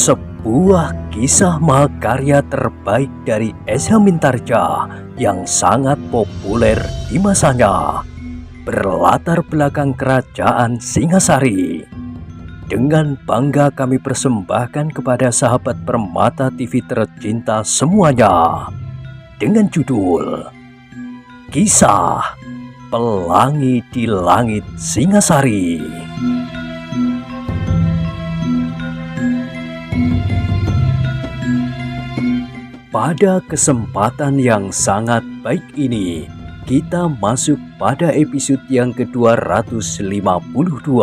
Sebuah kisah mahakarya terbaik dari Esa Mintarja yang sangat populer di masanya, berlatar belakang kerajaan Singasari. Dengan bangga kami persembahkan kepada sahabat Permata TV tercinta semuanya, dengan judul Kisah Pelangi di Langit Singasari. Pada kesempatan yang sangat baik ini, kita masuk pada episode yang ke-252.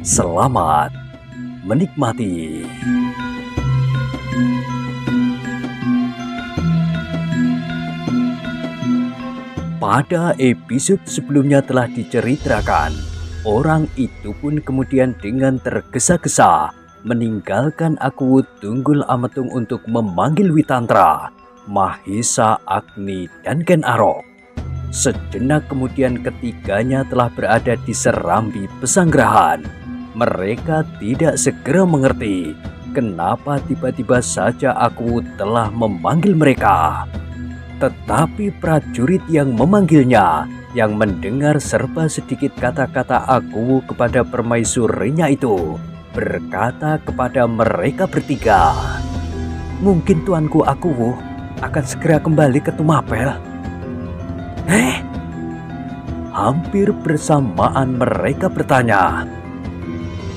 Selamat menikmati. Pada episode sebelumnya telah diceritakan, orang itu pun kemudian dengan tergesa-gesa meninggalkan Aku Tunggul Ametung untuk memanggil Witantra, Mahesa, Agni, dan Ken Arok. Sejenak kemudian ketiganya telah berada di serambi pesanggrahan. Mereka tidak segera mengerti kenapa tiba-tiba saja Aku telah memanggil mereka. Tetapi prajurit yang memanggilnya, yang mendengar serba sedikit kata-kata Aku kepada permaisurinya itu, berkata kepada mereka bertiga, "Mungkin tuanku Aku akan segera kembali ke Tumapel." Hampir bersamaan mereka bertanya,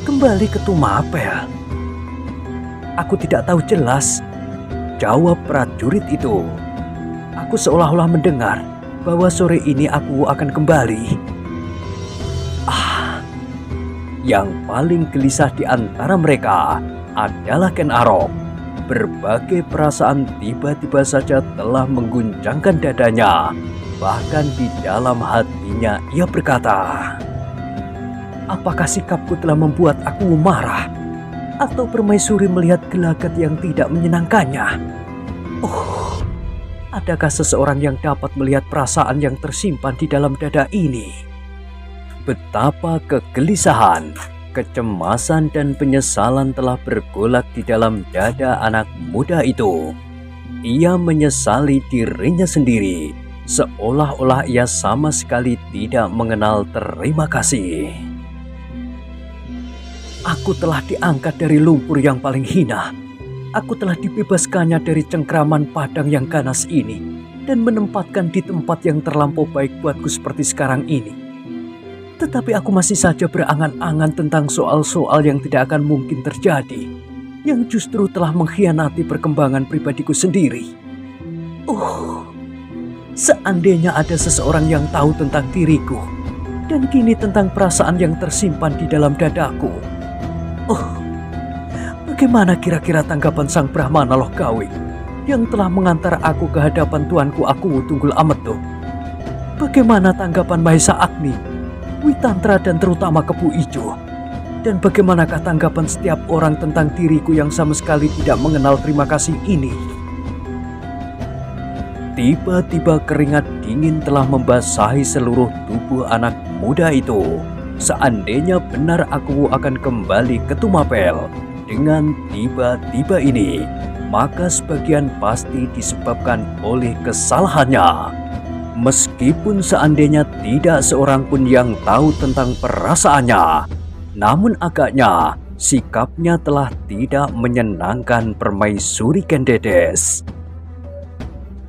"Kembali ke Tumapel?" "Aku tidak tahu jelas," jawab prajurit itu. "Aku seolah-olah mendengar bahwa sore ini Aku akan kembali." Yang paling gelisah di antara mereka adalah Ken Arok. Berbagai perasaan tiba-tiba saja telah mengguncangkan dadanya. Bahkan di dalam hatinya ia berkata, "Apakah sikapku telah membuat Aku marah? Atau permaisuri melihat gelagat yang tidak menyenangkannya? Adakah seseorang yang dapat melihat perasaan yang tersimpan di dalam dada ini?" Betapa kegelisahan, kecemasan, dan penyesalan telah bergolak di dalam dada anak muda itu. Ia menyesali dirinya sendiri, seolah-olah ia sama sekali tidak mengenal terima kasih. "Aku telah diangkat dari lumpur yang paling hina. Aku telah dibebaskannya dari cengkraman padang yang ganas ini dan menempatkan di tempat yang terlampau baik buatku seperti sekarang ini. Tetapi aku masih saja berangan-angan tentang soal-soal yang tidak akan mungkin terjadi, yang justru telah mengkhianati perkembangan pribadiku sendiri. Seandainya ada seseorang yang tahu tentang diriku, dan kini tentang perasaan yang tersimpan di dalam dadaku. Bagaimana kira-kira tanggapan Sang Brahmana Loh Gawe yang telah mengantar aku ke hadapan tuanku Aku Tunggul Ametung? Bagaimana tanggapan Mahesa Agni, Witantra, dan terutama Kepu Ijo? Dan bagaimanakah tanggapan setiap orang tentang diriku yang sama sekali tidak mengenal terima kasih ini?" Tiba-tiba keringat dingin telah membasahi seluruh tubuh anak muda itu. Seandainya benar Aku akan kembali ke Tumapel dengan tiba-tiba ini, maka sebagian pasti disebabkan oleh kesalahannya. Meskipun seandainya tidak seorang pun yang tahu tentang perasaannya, namun agaknya sikapnya telah tidak menyenangkan permaisuri Kendedes.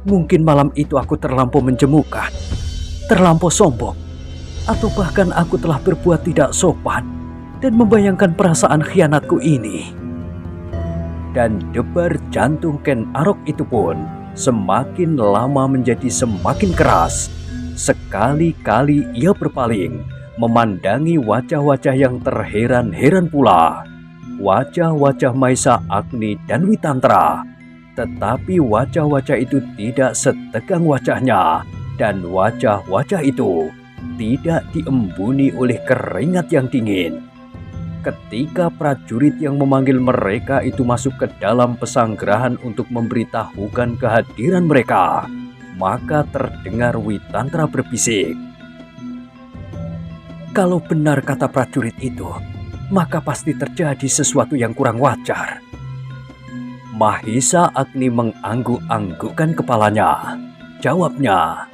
Mungkin malam itu aku terlampau menjemukan, terlampau sombong, atau bahkan aku telah berbuat tidak sopan dan membayangkan perasaan khianatku ini. Dan debar jantung Ken Arok itu pun semakin lama menjadi semakin keras. Sekali-kali ia berpaling, memandangi wajah-wajah yang terheran-heran pula. Wajah-wajah Mahesa Agni dan Witantra. Tetapi wajah-wajah itu tidak setegang wajahnya. Dan wajah-wajah itu tidak diembuni oleh keringat yang dingin. Ketika prajurit yang memanggil mereka itu masuk ke dalam pesanggrahan untuk memberitahukan kehadiran mereka, maka terdengar Witantra berbisik, "Kalau benar kata prajurit itu, maka pasti terjadi sesuatu yang kurang wajar. Mahisa Agni mengangguk-anggukkan kepalanya. Jawabnya,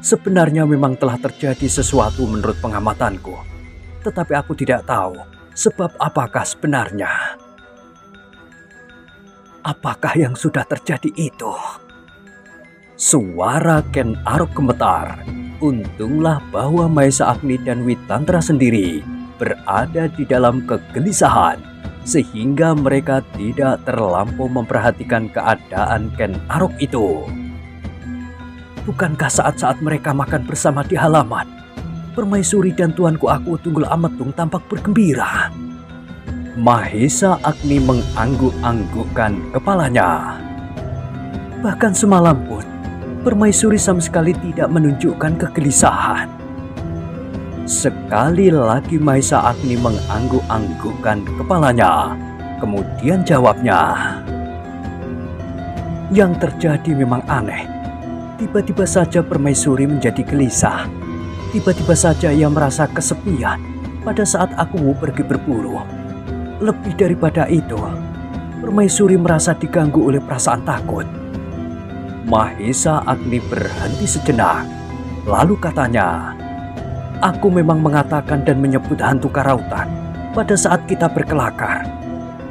sebenarnya memang telah terjadi sesuatu menurut pengamatanku. Tetapi aku tidak tahu sebab apakah sebenarnya. Apakah yang sudah terjadi itu? Suara Ken Arok gemetar. Untunglah bahwa Mahisa Agni dan Witantra sendiri berada di dalam kegelisahan, sehingga mereka tidak terlampau memperhatikan keadaan Ken Arok itu. Bukankah saat-saat mereka makan bersama di halaman, Permaisuri dan tuanku Aku Tunggul Ametung tampak bergembira? Mahisa Agni mengangguk-anggukkan kepalanya. Bahkan semalam pun, Permaisuri sama sekali tidak menunjukkan kegelisahan. Sekali lagi Mahisa Agni mengangguk-anggukkan kepalanya. Kemudian jawabnya, yang terjadi memang aneh. Tiba-tiba saja Permaisuri menjadi gelisah. Tiba-tiba saja ia merasa kesepian pada saat aku pergi berburu. Lebih daripada itu, Permaisuri merasa diganggu oleh perasaan takut. Mahisa Agni berhenti sejenak. Lalu katanya, aku memang mengatakan dan menyebut hantu karautan pada saat kita berkelakar.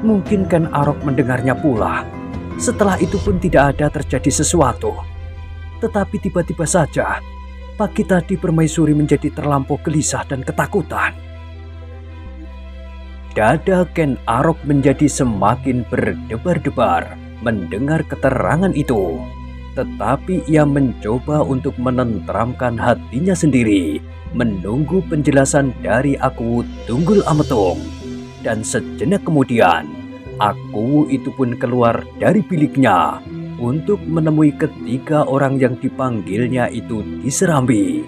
Mungkin Ken Arok mendengarnya pula. Setelah itu pun tidak ada terjadi sesuatu. Tetapi tiba-tiba saja, pagi tadi Permaisuri menjadi terlampau gelisah dan ketakutan. Dada Ken Arok menjadi semakin berdebar-debar mendengar keterangan itu. Tetapi ia mencoba untuk menenteramkan hatinya sendiri, menunggu penjelasan dari Aku Tunggul Ametung. Dan sejenak kemudian, Aku itu pun keluar dari biliknya untuk menemui ketiga orang yang dipanggilnya itu di serambi.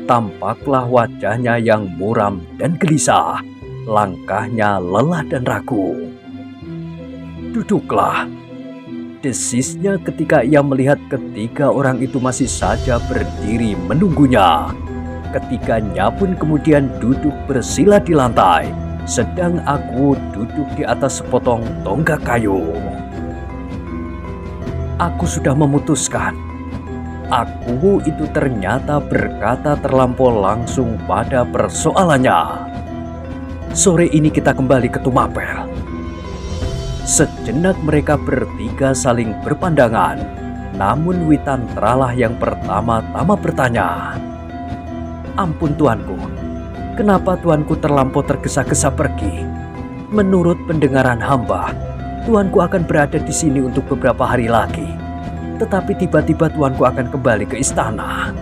Tampaklah wajahnya yang muram dan gelisah, langkahnya lelah dan ragu. Duduklah, desisnya ketika ia melihat ketiga orang itu masih saja berdiri menunggunya. Ketiganya pun kemudian duduk bersila di lantai, sedang Aku duduk di atas sepotong tonggak kayu. Aku sudah memutuskan. Aku itu ternyata berkata terlampau langsung pada persoalannya. Sore ini kita kembali ke Tumapel. Sejenak mereka bertiga saling berpandangan. Namun Witantralah yang pertama-tama bertanya, ampun tuanku, kenapa tuanku terlampau tergesa-gesa pergi? Menurut pendengaran hamba, tuanku akan berada di sini untuk beberapa hari lagi. Tetapi tiba-tiba tuanku akan kembali ke istana.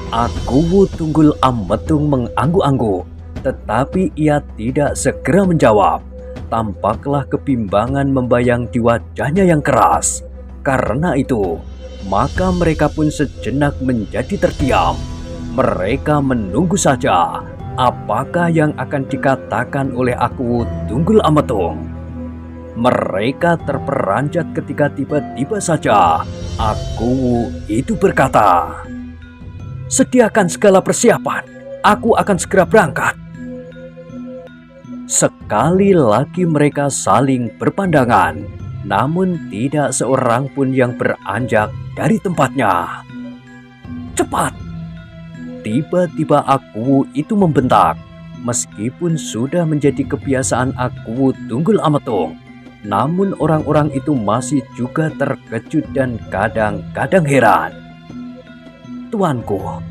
Aku Tunggul Ametung mengangguk-angguk, tetapi ia tidak segera menjawab. Tampaklah kebimbangan membayang di wajahnya yang keras. Karena itu, maka mereka pun sejenak menjadi terdiam. Mereka menunggu saja apakah yang akan dikatakan oleh Aku Tunggul Ametung. Mereka terperanjat ketika tiba-tiba saja Aku itu berkata, sediakan segala persiapan, aku akan segera berangkat. Sekali lagi mereka saling berpandangan, namun tidak seorang pun yang beranjak dari tempatnya. Cepat! Tiba-tiba Aku itu membentak. Meskipun sudah menjadi kebiasaan Aku Tunggul Ametung, namun orang-orang itu masih juga terkejut dan kadang-kadang heran. Tuanku,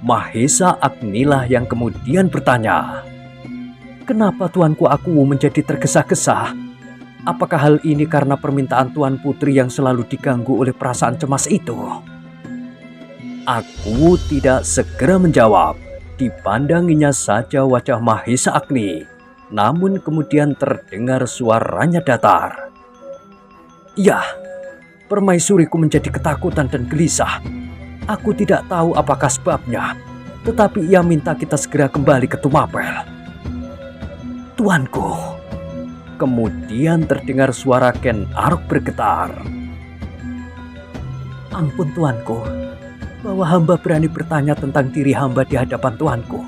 Mahisa Agnilah yang kemudian bertanya, kenapa tuanku Aku menjadi tergesa-gesa? Apakah hal ini karena permintaan Tuan Putri yang selalu diganggu oleh perasaan cemas itu? Aku tidak segera menjawab. Dipandanginya saja wajah Mahisa Agni. Namun kemudian terdengar suaranya datar. Ya, permaisuriku menjadi ketakutan dan gelisah. Aku tidak tahu apakah sebabnya. Tetapi ia minta kita segera kembali ke Tumapel. Tuanku. Kemudian terdengar suara Ken Arok bergetar. Ampun tuanku, bahwa hamba berani bertanya tentang diri hamba di hadapan tuanku.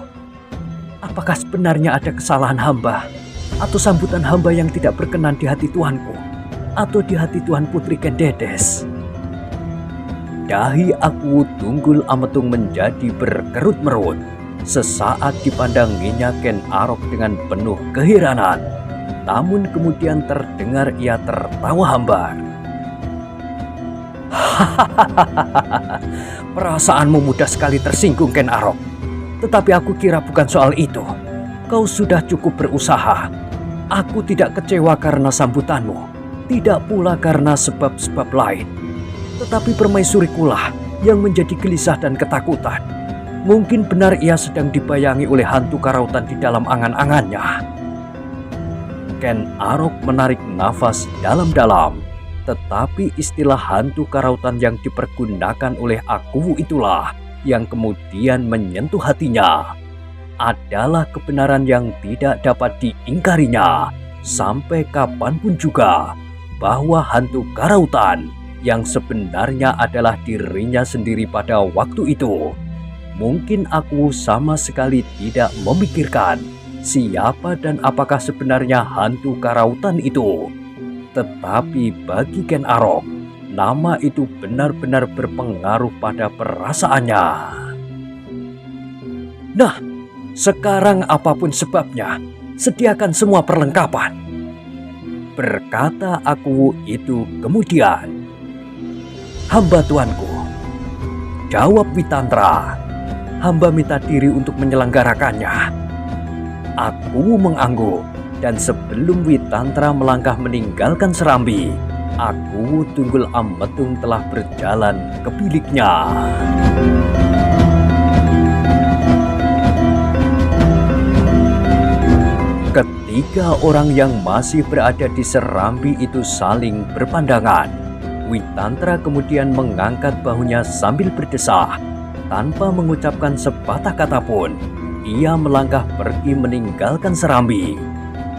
Apakah sebenarnya ada kesalahan hamba? Atau sambutan hamba yang tidak berkenan di hati tuanku? Atau di hati Tuan Putri Ken Dedes? Dahi Aku Tunggul Ametung menjadi berkerut-merut. Sesaat dipandanginya Ken Arok dengan penuh keheranan. Namun kemudian terdengar ia tertawa hambar. Hahaha, perasaanmu mudah sekali tersinggung, Ken Arok. Tetapi aku kira bukan soal itu. Kau sudah cukup berusaha. Aku tidak kecewa karena sambutanmu, tidak pula karena sebab-sebab lain. Tetapi permaisuriku yang menjadi gelisah dan ketakutan. Mungkin benar ia sedang dibayangi oleh hantu karautan di dalam angan-angannya. Ken Arok menarik nafas dalam-dalam. Tetapi istilah hantu karautan yang dipergunakan oleh Aku itulah yang kemudian menyentuh hatinya. Adalah kebenaran yang tidak dapat diingkarinya sampai kapanpun juga, bahwa hantu karautan yang sebenarnya adalah dirinya sendiri pada waktu itu. Mungkin Aku sama sekali tidak memikirkan siapa dan apakah sebenarnya hantu karautan itu. Tetapi bagi Ken Arok, nama itu benar-benar berpengaruh pada perasaannya. Nah, sekarang apapun sebabnya, sediakan semua perlengkapan, berkata Aku itu kemudian. Hamba tuanku, jawab Witantra. Hamba minta diri untuk menyelenggarakannya. Aku mengangguk, dan sebelum Witantra melangkah meninggalkan Serambi, Aku Tunggul Ametung telah berjalan ke biliknya. Ketiga orang yang masih berada di Serambi itu saling berpandangan. Witantra kemudian mengangkat bahunya sambil berdesah. Tanpa mengucapkan sepatah kata pun, ia melangkah pergi meninggalkan Serambi.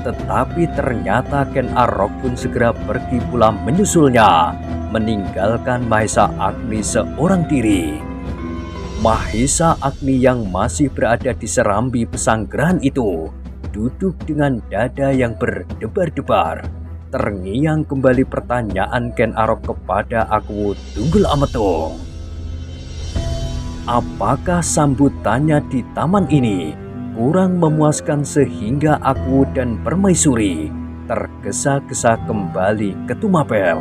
Tetapi ternyata Ken Arok pun segera pergi pula menyusulnya, meninggalkan Mahesa Agni seorang diri. Mahesa Agni yang masih berada di Serambi Pesanggerahan itu duduk dengan dada yang berdebar-debar. Terngiang kembali pertanyaan Ken Arok kepada Aku Tunggul Ametung. Apakah sambutannya di taman ini kurang memuaskan sehingga Aku dan Permaisuri tergesa-gesa kembali ke Tumapel?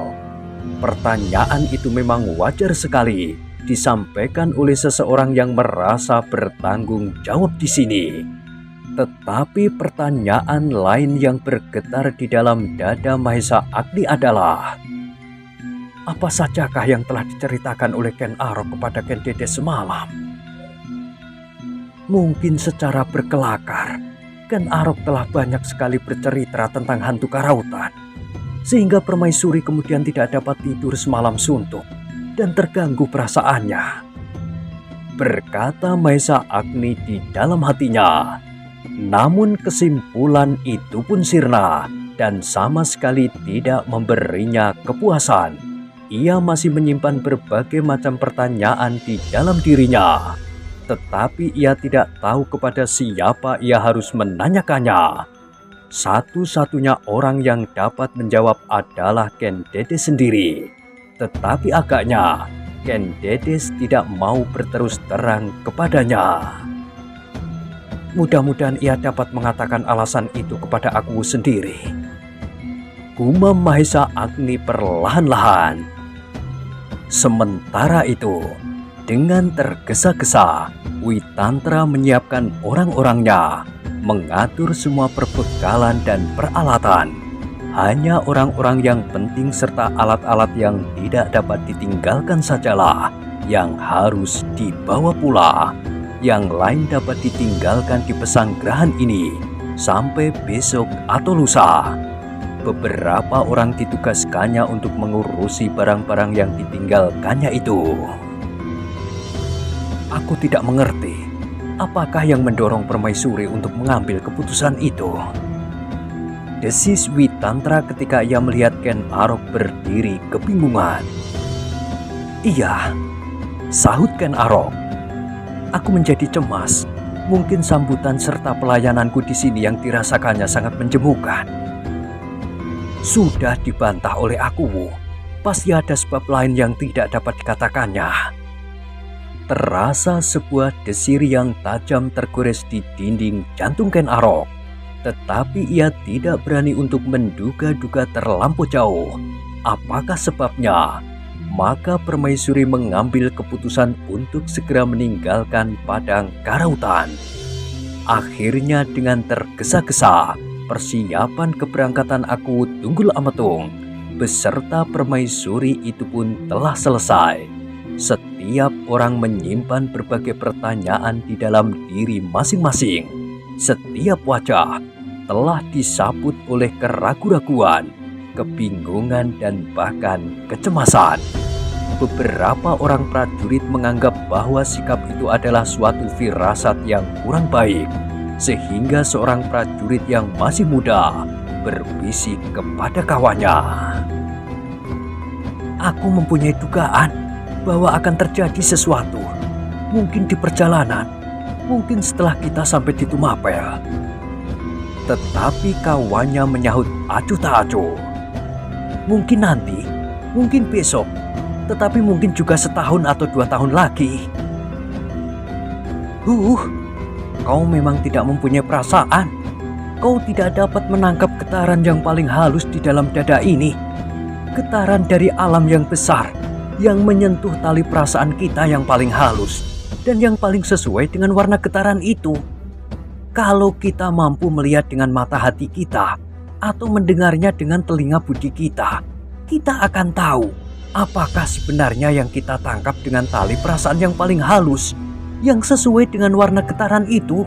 Pertanyaan itu memang wajar sekali disampaikan oleh seseorang yang merasa bertanggung jawab di sini. Tetapi pertanyaan lain yang bergetar di dalam dada Mahesa Agni adalah, apa sajakah yang telah diceritakan oleh Ken Arok kepada Ken Dedes semalam? Mungkin secara berkelakar, Ken Arok telah banyak sekali bercerita tentang hantu karautan, sehingga Permaisuri kemudian tidak dapat tidur semalam suntuk dan terganggu perasaannya, berkata Mahesa Agni di dalam hatinya. Namun kesimpulan itu pun sirna dan sama sekali tidak memberinya kepuasan. Ia masih menyimpan berbagai macam pertanyaan di dalam dirinya, tetapi ia tidak tahu kepada siapa ia harus menanyakannya. Satu-satunya orang yang dapat menjawab adalah Ken Dedes sendiri. Tetapi agaknya Ken Dedes tidak mau berterus terang kepadanya. Mudah-mudahan ia dapat mengatakan alasan itu kepada Aku sendiri, gumam Mahesa Agni perlahan-lahan. Sementara itu, dengan tergesa-gesa, Witantra menyiapkan orang-orangnya, mengatur semua perbekalan dan peralatan. Hanya orang-orang yang penting serta alat-alat yang tidak dapat ditinggalkan sajalah yang harus dibawa pula. Yang lain dapat ditinggalkan di pesanggerahan ini sampai besok atau lusa. Beberapa orang ditugaskannya untuk mengurusi barang-barang yang ditinggalkannya itu. Aku tidak mengerti apakah yang mendorong Permaisuri untuk mengambil keputusan itu, desis Witantra ketika ia melihat Ken Arok berdiri kebingungan. Iya, sahut Ken Arok. Aku menjadi cemas Mungkin sambutan serta pelayananku di sini yang dirasakannya sangat menjemukan. Sudah dibantah oleh aku, pasti ada sebab lain yang tidak dapat dikatakannya. Terasa sebuah desir yang tajam tergores di dinding jantung Ken Arok. Tetapi ia tidak berani untuk menduga-duga terlampau jauh. Apakah sebabnya? Maka Permaisuri mengambil keputusan untuk segera meninggalkan padang karautan. Akhirnya dengan tergesa-gesa, persiapan keberangkatan aku Tunggul Ametung beserta Permaisuri itu pun telah selesai. Setiap orang menyimpan berbagai pertanyaan di dalam diri masing-masing. Setiap wajah telah disaput oleh keraguan-raguan, kebingungan, dan bahkan kecemasan. Beberapa orang prajurit menganggap bahwa sikap itu adalah suatu firasat yang kurang baik, sehingga seorang prajurit yang masih muda berbisik kepada kawannya. Aku mempunyai dugaan bahwa akan terjadi sesuatu, mungkin di perjalanan, mungkin setelah kita sampai di Tumapel. Tetapi kawannya menyahut acuh tak acuh. Mungkin nanti, mungkin besok, tetapi mungkin juga setahun atau 2 tahun lagi. Kau memang tidak mempunyai perasaan. Kau tidak dapat menangkap getaran yang paling halus di dalam dada ini. Getaran dari alam yang besar, yang menyentuh tali perasaan kita yang paling halus, dan yang paling sesuai dengan warna getaran itu. Kalau kita mampu melihat dengan mata hati kita, atau mendengarnya dengan telinga budi kita, kita akan tahu apakah sebenarnya yang kita tangkap dengan tali perasaan yang paling halus, yang sesuai dengan warna getaran itu.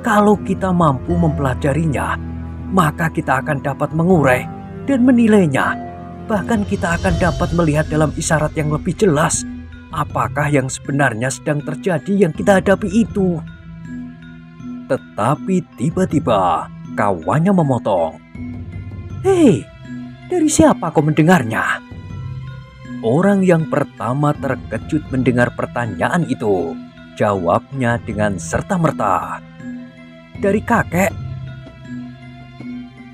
Kalau kita mampu mempelajarinya, maka kita akan dapat mengurai dan menilainya. Bahkan kita akan dapat melihat dalam isyarat yang lebih jelas apakah yang sebenarnya sedang terjadi yang kita hadapi itu. Tetapi tiba-tiba kawannya memotong. Hei, dari siapa kau mendengarnya? Orang yang pertama terkejut mendengar pertanyaan itu. Jawabnya dengan serta-merta. Dari kakek.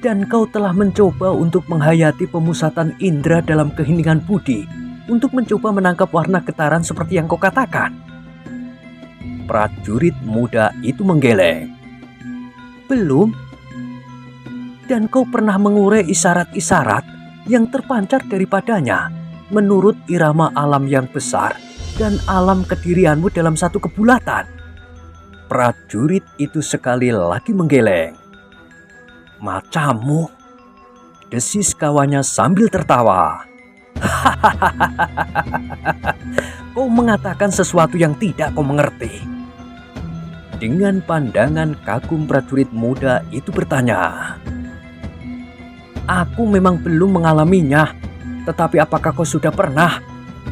Dan kau telah mencoba untuk menghayati pemusatan indera dalam keheningan budi untuk mencoba menangkap warna getaran seperti yang kau katakan. Prajurit muda itu menggeleng. Belum. Dan kau pernah mengurai isyarat-isyarat yang terpancar daripadanya menurut irama alam yang besar dan alam kedirianmu dalam satu kebulatan. Prajurit itu sekali lagi menggeleng. Macammu, desis kawannya sambil tertawa. Kau mengatakan sesuatu yang tidak kau mengerti. Dengan pandangan kagum prajurit muda itu bertanya. Aku memang belum mengalaminya, tetapi apakah kau sudah pernah?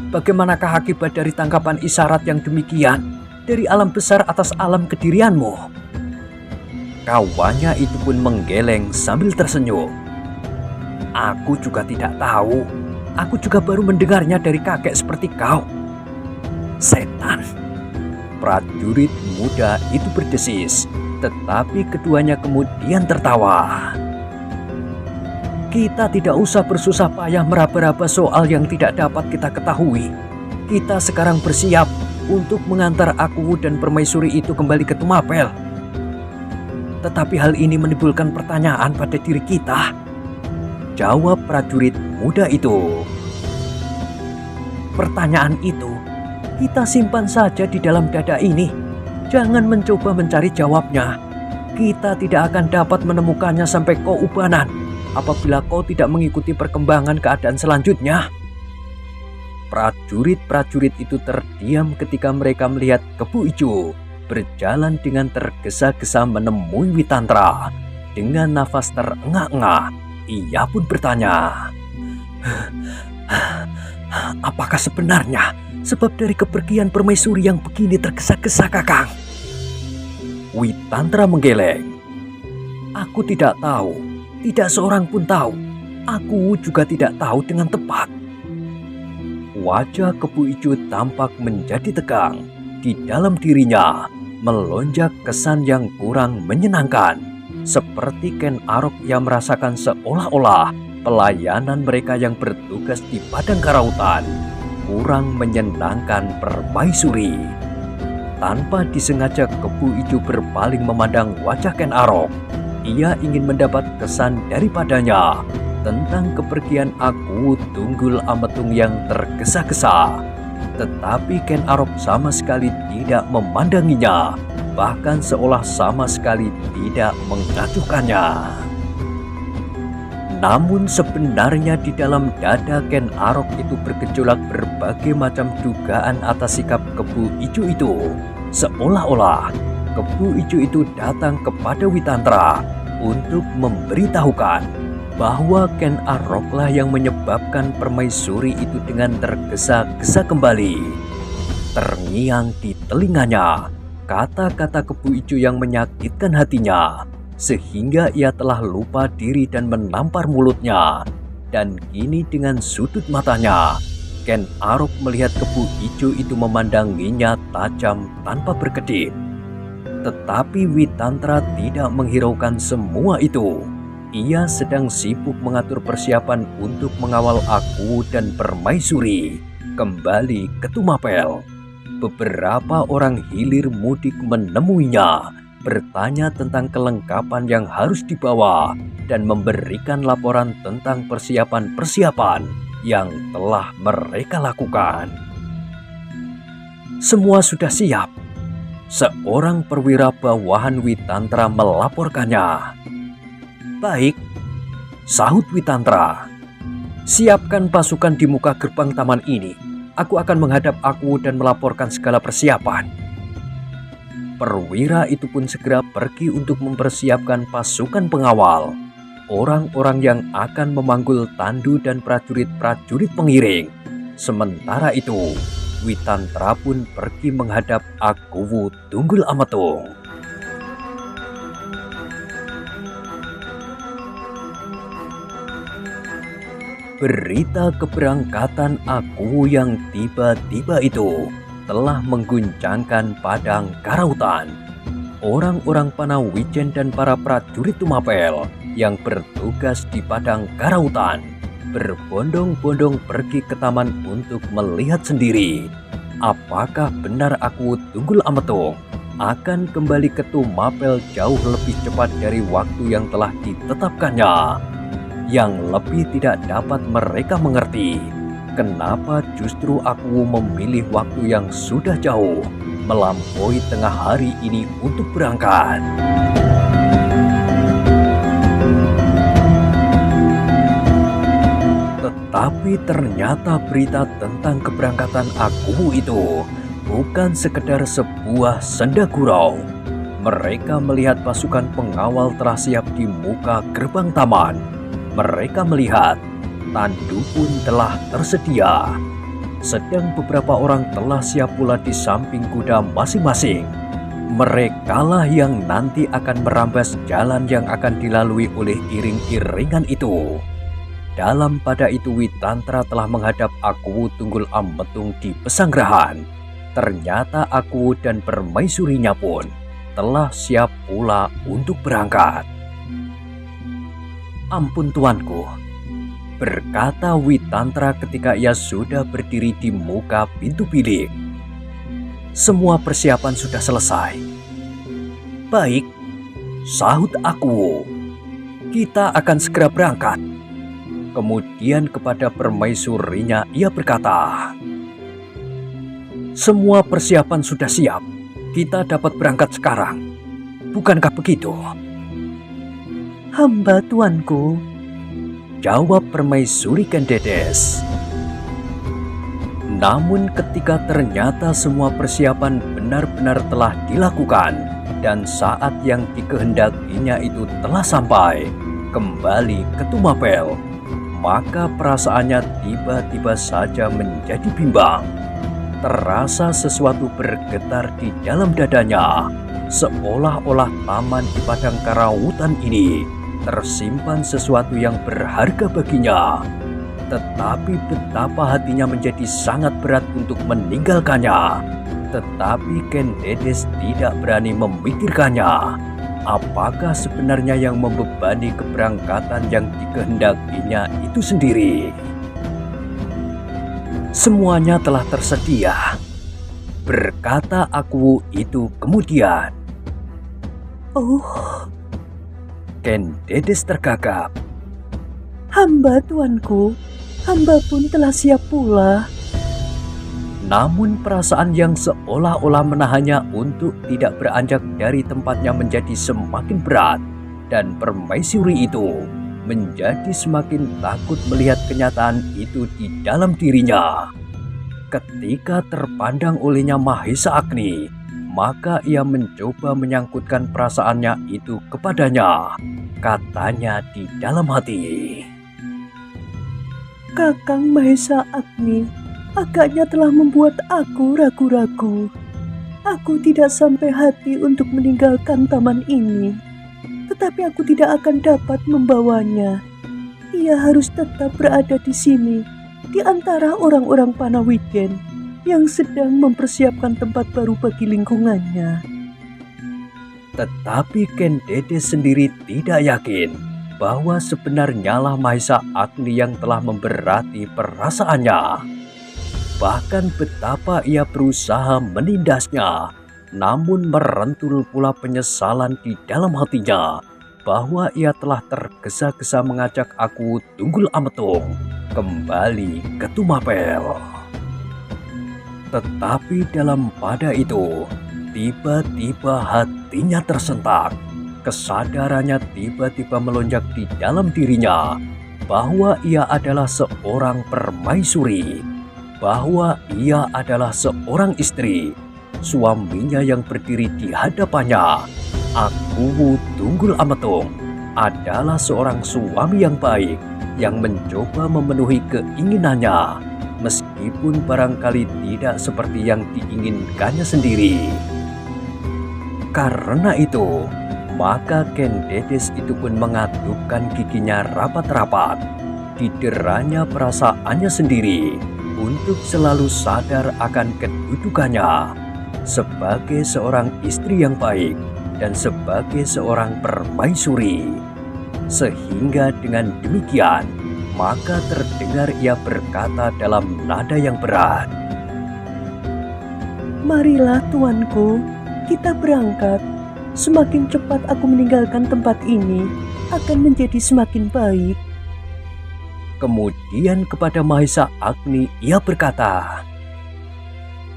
Bagaimanakah akibat dari tangkapan isyarat yang demikian dari alam besar atas alam kedirianmu? Kawannya itu pun menggeleng sambil tersenyum. Aku juga tidak tahu. Aku juga baru mendengarnya dari kakek seperti kau. Setan. Prajurit muda itu berdesis, tetapi keduanya kemudian tertawa. Kita tidak usah bersusah payah meraba-raba soal yang tidak dapat kita ketahui. Kita sekarang bersiap untuk mengantar aku dan Permaisuri itu kembali ke Tumapel. Tetapi hal ini menimbulkan pertanyaan pada diri kita. Jawab prajurit muda itu. Pertanyaan itu kita simpan saja di dalam dada ini. Jangan mencoba mencari jawabnya. Kita tidak akan dapat menemukannya sampai kau ubanan apabila kau tidak mengikuti perkembangan keadaan selanjutnya. Prajurit-prajurit itu terdiam ketika mereka melihat Kebu Ijo berjalan dengan tergesa-gesa menemui Witantra. Dengan nafas terengah-engah, ia pun bertanya, apakah sebenarnya sebab dari kepergian Permaisuri yang begini tergesa-gesa, Kakang? Witantra menggeleng. Aku tidak tahu, tidak seorang pun tahu. Aku juga tidak tahu dengan tepat. Wajah Kebu Ijo tampak menjadi tegang. Di dalam dirinya melonjak kesan yang kurang menyenangkan. Seperti Ken Arok yang merasakan seolah-olah pelayanan mereka yang bertugas di padang karautan kurang menyenangkan permaisuri. Tanpa disengaja Kebu Ijo berpaling memandang wajah Ken Arok. Ia ingin mendapat kesan daripadanya tentang kepergian Aku Tunggul Ametung yang tergesa-gesa. Tetapi Ken Arok sama sekali tidak memandanginya, bahkan seolah sama sekali tidak mengacuhkannya. Namun sebenarnya di dalam dada Ken Arok itu bergejolak berbagai macam dugaan atas sikap Kebu Ijo itu. Seolah-olah Kebu Ijo itu datang kepada Witantra untuk memberitahukan bahwa Ken Aroklah yang menyebabkan permaisuri itu dengan tergesa-gesa kembali. Terngiang di telinganya kata-kata Kebu Ijo yang menyakitkan hatinya, sehingga ia telah lupa diri dan menampar mulutnya. Dan kini dengan sudut matanya, Ken Arok melihat Kebu Ijo itu memandanginya tajam tanpa berkedip. Tetapi Witantra tidak menghiraukan semua itu. Ia sedang sibuk mengatur persiapan untuk mengawal Aku dan permaisuri kembali ke Tumapel. Beberapa orang hilir mudik menemuinya, bertanya tentang kelengkapan yang harus dibawa dan memberikan laporan tentang persiapan-persiapan yang telah mereka lakukan. Semua sudah siap. Seorang perwira bawahan Witantra melaporkannya. Baik, sahut Witantra. Siapkan pasukan di muka gerbang taman ini. Aku akan menghadap Aku dan melaporkan segala persiapan. Perwira itu pun segera pergi untuk mempersiapkan pasukan pengawal, orang-orang yang akan memanggul tandu dan prajurit-prajurit pengiring. Sementara itu, Witantra pun pergi menghadap Aku Tunggul Ametung. Berita keberangkatan Aku yang tiba-tiba itu telah mengguncangkan padang karautan. Orang-orang Panawijen dan para prajurit Tumapel yang bertugas di padang karautan berbondong-bondong pergi ke taman untuk melihat sendiri apakah benar Aku Tunggul Ametung akan kembali ke Tumapel jauh lebih cepat dari waktu yang telah ditetapkannya. Yang lebih tidak dapat mereka mengerti, kenapa justru Aku memilih waktu yang sudah jauh melampaui tengah hari ini untuk berangkat. Tetapi ternyata berita tentang keberangkatan Aku itu bukan sekedar sebuah senda gurau. Mereka melihat pasukan pengawal telah siap di muka gerbang taman. Mereka melihat tandu pun telah tersedia. Sedang beberapa orang telah siap pula di samping kuda masing-masing. Merekalah yang nanti akan merampas jalan yang akan dilalui oleh iring-iringan itu. Dalam pada itu Witantra telah menghadap Aku Tunggul Ametung di Pesanggerahan. Ternyata Aku dan permaisurinya pun telah siap pula untuk berangkat. Ampun tuanku, berkata Witantra ketika ia sudah berdiri di muka pintu bilik. Semua persiapan sudah selesai. Baik, sahut Aku. Kita akan segera berangkat. Kemudian kepada permaisurinya ia berkata, semua persiapan sudah siap. Kita dapat berangkat sekarang. Bukankah begitu? Hamba tuanku, jawab permaisuri Kendedes. Namun ketika ternyata semua persiapan benar-benar telah dilakukan dan saat yang dikehendakinya itu telah sampai kembali ke Tumapel, maka perasaannya tiba-tiba saja menjadi bimbang. Terasa sesuatu bergetar di dalam dadanya, seolah-olah taman di padang karautan ini tersimpan sesuatu yang berharga baginya. Tetapi betapa hatinya menjadi sangat berat untuk meninggalkannya. Tetapi Ken Dedes tidak berani memikirkannya. Apakah sebenarnya yang membebani keberangkatan yang dikehendakinya itu sendiri? Semuanya telah tersedia, berkata Aku itu kemudian. Oh, Ken Dedes tergagap. hamba tuanku, hamba pun telah siap pula. Namun perasaan yang seolah-olah menahannya untuk tidak beranjak dari tempatnya menjadi semakin berat, dan permaisuri itu menjadi semakin takut melihat kenyataan itu di dalam dirinya. Ketika terpandang olehnya Mahesa Agni, maka ia mencoba menyangkutkan perasaannya itu kepadanya. Katanya di dalam hati, Kakang Mahesa Agni agaknya telah membuat aku ragu-ragu. Aku tidak sampai hati untuk meninggalkan taman ini, tetapi aku tidak akan dapat membawanya. Ia harus tetap berada di sini, di antara orang-orang Panawiden yang sedang mempersiapkan tempat baru bagi lingkungannya. tetapi Ken Dedes sendiri tidak yakin bahwa sebenarnya lah Mahesa Agni yang telah memberati perasaannya. Bahkan betapa ia berusaha menindasnya, namun merentul pula penyesalan di dalam hatinya bahwa ia telah tergesa-gesa mengajak Aku Tunggul Ametung kembali ke Tumapel. Tetapi dalam pada itu, tiba-tiba hatinya tersentak. Kesadarannya tiba-tiba melonjak di dalam dirinya bahwa ia adalah seorang permaisuri, bahwa ia adalah seorang istri. Suaminya yang berdiri di hadapannya, Aku Tunggul Ametung, adalah seorang suami yang baik yang mencoba memenuhi keinginannya, meskipun barangkali tidak seperti yang diinginkannya sendiri. Karena itu, maka Ken Dedes itu pun mengatupkan giginya rapat-rapat. Dideranya perasaannya sendiri untuk selalu sadar akan kedudukannya sebagai seorang istri yang baik dan sebagai seorang permaisuri. Sehingga dengan demikian, maka terdengar ia berkata dalam nada yang berat, Marilah tuanku, kita berangkat. Semakin cepat aku meninggalkan tempat ini, akan menjadi semakin baik. Kemudian kepada Mahesa Agni ia berkata,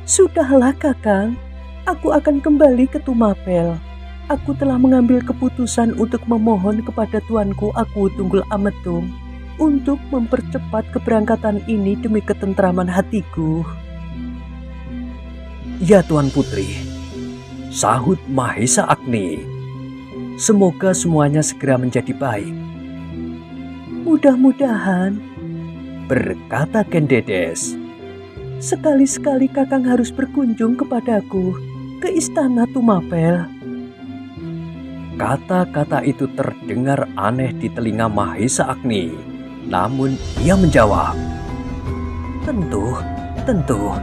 Sudahlah kakang, aku akan kembali ke Tumapel. Aku telah mengambil keputusan untuk memohon kepada tuanku Aku Tunggul Ametung untuk mempercepat keberangkatan ini demi ketentraman hatiku. Ya Tuan Putri, sahut Mahesa Agni. Semoga semuanya segera menjadi baik. Mudah-mudahan, Berkata Ken Dedes. sekali-sekali kakang harus berkunjung kepadaku ke istana Tumapel. Kata-kata itu terdengar aneh di telinga Mahesa Agni. Namun ia menjawab, Tentu, tentu.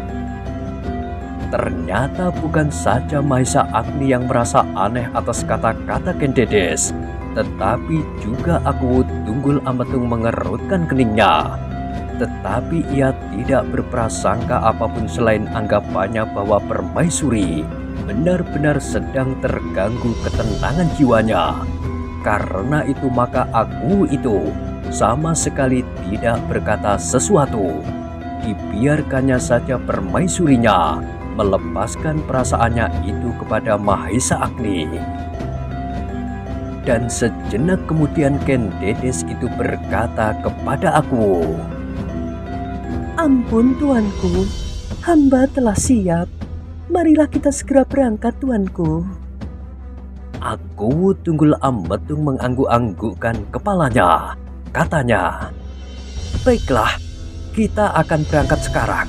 Ternyata bukan saja Mahesa Agni yang merasa aneh atas kata-kata Ken Dedes, tetapi juga Aku Tunggul Ametung mengerutkan keningnya. Tetapi ia tidak berprasangka apapun selain anggapannya bahwa permaisuri benar-benar sedang terganggu ketenangan jiwanya. Karena itu maka Aku itu sama sekali tidak berkata sesuatu. Dibiarkannya saja permaisurinya melepaskan perasaannya itu kepada Mahesa Agni. Dan sejenak kemudian Ken Dedes itu berkata kepada Aku, Ampun tuanku, hamba telah siap. Marilah kita segera berangkat tuanku. Aku Tunggul Ametung mengangguk-anggukkan kepalanya. Katanya, Baiklah, kita akan berangkat sekarang.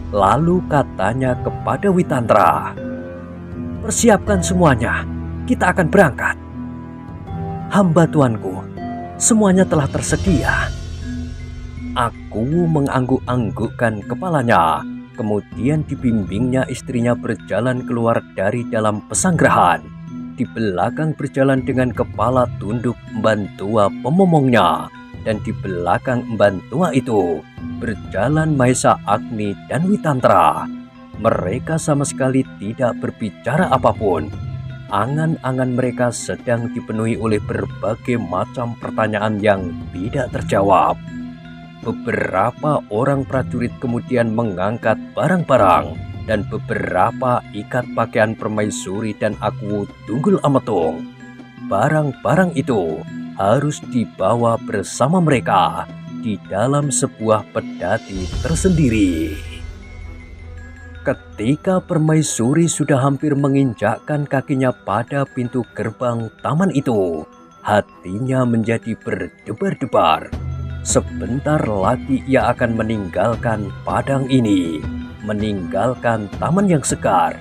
Lalu katanya kepada Witantra, Persiapkan semuanya, kita akan berangkat. Hamba tuanku, semuanya telah tersedia. Aku mengangguk-anggukkan kepalanya Kemudian dibimbingnya istrinya berjalan keluar dari dalam pesanggrahan. Di belakang berjalan dengan kepala tunduk emban tua pemomongnya. Dan di belakang emban tua itu berjalan Maesa Agni dan Witantra. Mereka sama sekali tidak berbicara apapun. Angan-angan mereka sedang dipenuhi oleh berbagai macam pertanyaan yang tidak terjawab. Beberapa orang prajurit kemudian mengangkat barang-barang dan beberapa ikat pakaian permaisuri dan Aku Tunggul Ametung. Barang-barang itu harus dibawa bersama mereka di dalam sebuah pedati tersendiri. Ketika permaisuri sudah hampir menginjakkan kakinya pada pintu gerbang taman itu, hatinya menjadi berdebar-debar. Sebentar lagi ia akan meninggalkan padang ini, meninggalkan taman yang segar,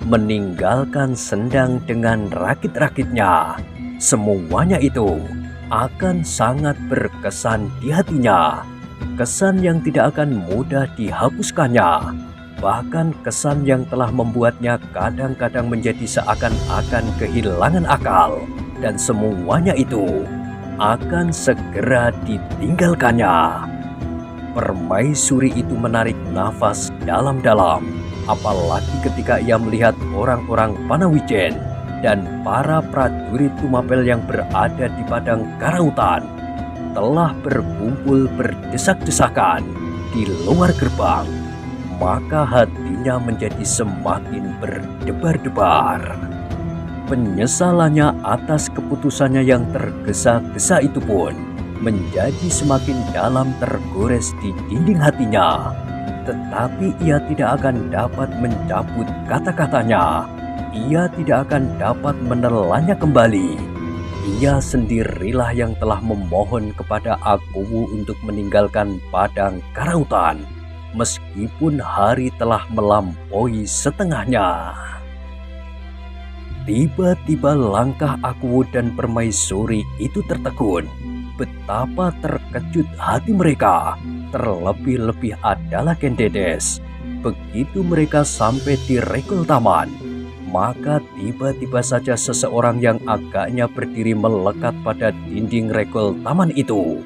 meninggalkan sendang dengan rakit-rakitnya. Semuanya itu akan sangat berkesan di hatinya, kesan yang tidak akan mudah dihapuskannya, bahkan kesan yang telah membuatnya kadang-kadang menjadi seakan-akan kehilangan akal, dan semuanya itu akan segera ditinggalkannya. Permaisuri itu menarik nafas dalam-dalam, apalagi ketika ia melihat orang-orang Panawijen dan para prajurit Tumapel yang berada di padang karautan telah berkumpul berdesak-desakan di luar gerbang. Maka hatinya menjadi semakin berdebar-debar. Penyesalannya atas keputusannya yang tergesa-gesa itu pun menjadi semakin dalam tergores di dinding hatinya. Tetapi ia tidak akan dapat mencabut kata-katanya. Ia tidak akan dapat menelannya kembali. Ia sendirilah yang telah memohon kepada Akuwu untuk meninggalkan padang karautan, meskipun hari telah melampaui setengahnya. Tiba-tiba langkah Akuwu dan permaisuri itu tertegun. Betapa terkejut hati mereka. Terlebih-lebih adalah Kendedes. Begitu mereka sampai di regol taman, maka tiba-tiba saja seseorang yang agaknya berdiri melekat pada dinding regol taman itu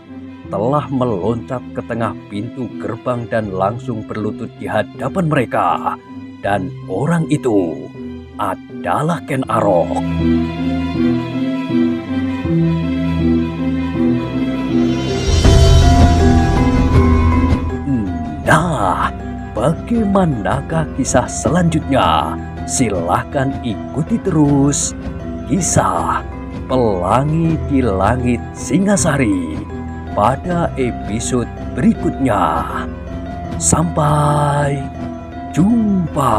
telah meloncat ke tengah pintu gerbang dan langsung berlutut di hadapan mereka. Dan orang itu adalah Ken Arok. Nah, bagaimanakah kisah selanjutnya? Silahkan ikuti terus kisah Pelangi di Langit Singasari pada episode berikutnya. Sampai jumpa.